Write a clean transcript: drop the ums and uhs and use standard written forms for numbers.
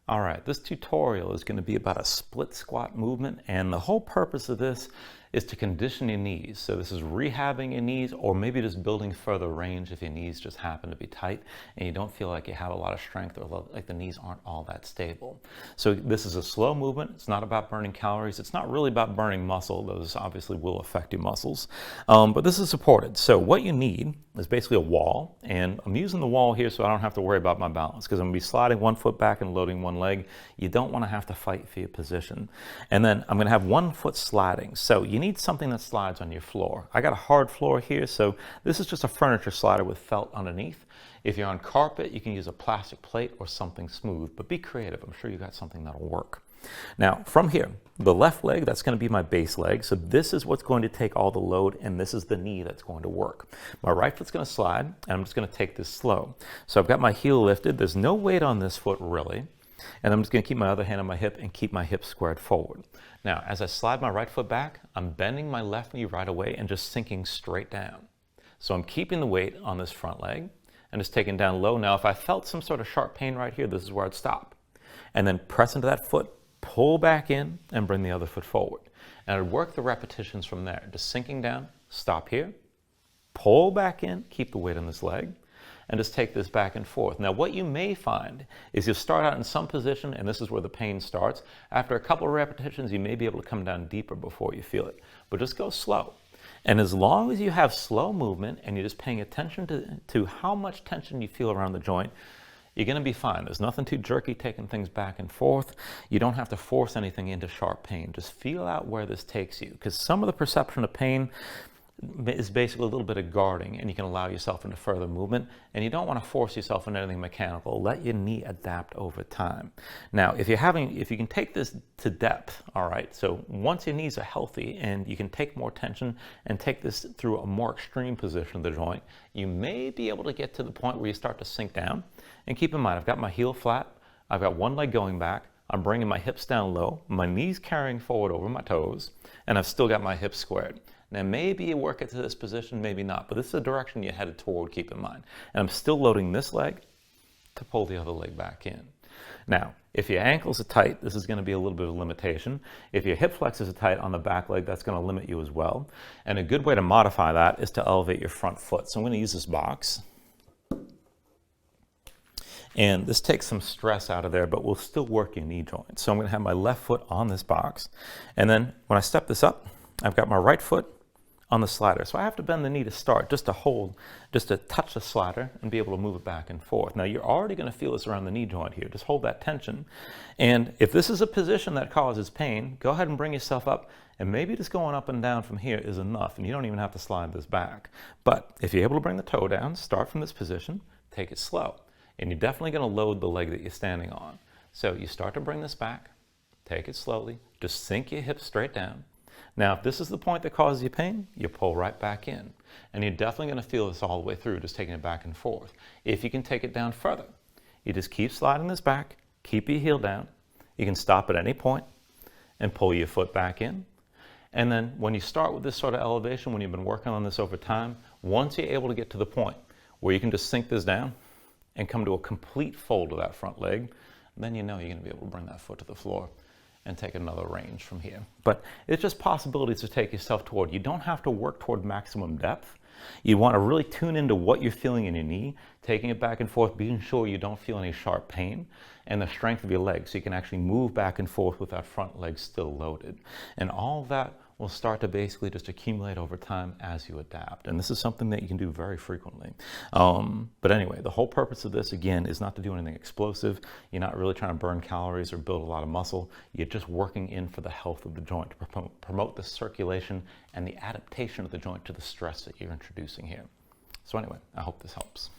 All right, this tutorial is going to be about a split squat movement, and the whole purpose of this is to condition your knees. So this is rehabbing your knees, or maybe just building further range if your knees just happen to be tight and you don't feel like you have a lot of strength, or like the knees aren't all that stable. So this is a slow movement. It's not about burning calories. It's not really about burning muscle. Those obviously will affect your muscles, but this is supported. So what you need is basically a wall, and I'm using the wall here so I don't have to worry about my balance, because I'm going to be sliding one foot back and loading one leg. You don't want to have to fight for your position. And then I'm going to have one foot sliding. So you need something that slides on your floor. I got a hard floor here, so this is just a furniture slider with felt underneath. If you're on carpet, you can use a plastic plate or something smooth, but be creative. I'm sure you got something that'll work. Now, from here, the left leg, that's going to be my base leg. So this is what's going to take all the load, and this is the knee that's going to work. My right foot's going to slide, and I'm just going to take this slow. So I've got my heel lifted. There's no weight on this foot, really. And I'm just going to keep my other hand on my hip and keep my hip squared forward. Now, as I slide my right foot back, I'm bending my left knee right away and just sinking straight down. So I'm keeping the weight on this front leg and just taking down low. Now, if I felt some sort of sharp pain right here, this is where I'd stop. And then press into that foot, pull back in, and bring the other foot forward. And I'd work the repetitions from there. Just sinking down, stop here, pull back in, keep the weight on this leg, and just take this back and forth. Now, what you may find is you'll start out in some position, and this is where the pain starts. After a couple of repetitions, you may be able to come down deeper before you feel it. But just go slow. And as long as you have slow movement and you're just paying attention to how much tension you feel around the joint, you're going to be fine. There's nothing too jerky taking things back and forth. You don't have to force anything into sharp pain. Just feel out where this takes you, because some of the perception of pain is basically a little bit of guarding, and you can allow yourself into further movement, and you don't want to force yourself into anything mechanical. Let your knee adapt over time. Now, if you can take this to depth, all right, so once your knees are healthy and you can take more tension and take this through a more extreme position of the joint, you may be able to get to the point where you start to sink down. And keep in mind, I've got my heel flat, I've got one leg going back, I'm bringing my hips down low, my knees carrying forward over my toes, and I've still got my hips squared. Now, maybe you work it to this position, maybe not, but this is the direction you're headed toward, keep in mind. And I'm still loading this leg to pull the other leg back in. Now, if your ankles are tight, this is going to be a little bit of a limitation. If your hip flexors are tight on the back leg, that's going to limit you as well. And a good way to modify that is to elevate your front foot. So I'm going to use this box. And this takes some stress out of there, but will still work your knee joint. So I'm going to have my left foot on this box. And then when I step this up, I've got my right foot on the slider. So I have to bend the knee to start, just to touch the slider and be able to move it back and forth. Now, you're already going to feel this around the knee joint here. Just hold that tension. And if this is a position that causes pain, go ahead and bring yourself up, and maybe just going up and down from here is enough, and you don't even have to slide this back. But if you're able to bring the toe down, start from this position, take it slow. And you're definitely going to load the leg that you're standing on. So you start to bring this back, take it slowly, just sink your hips straight down. Now, if this is the point that causes you pain, you pull right back in. And you're definitely going to feel this all the way through, just taking it back and forth. If you can take it down further, you just keep sliding this back, keep your heel down. You can stop at any point and pull your foot back in. And then when you start with this sort of elevation, when you've been working on this over time, once you're able to get to the point where you can just sink this down and come to a complete fold of that front leg, then you know you're going to be able to bring that foot to the floor and take another range from here. But it's just possibilities to take yourself toward. You don't have to work toward maximum depth. You want to really tune into what you're feeling in your knee, taking it back and forth, being sure you don't feel any sharp pain, and the strength of your legs, so you can actually move back and forth with that front leg still loaded. And all of that will start to basically just accumulate over time as you adapt. And this is something that you can do very frequently. But anyway, the whole purpose of this, again, is not to do anything explosive. You're not really trying to burn calories or build a lot of muscle. You're just working in for the health of the joint, to promote the circulation and the adaptation of the joint to the stress that you're introducing here. So anyway, I hope this helps.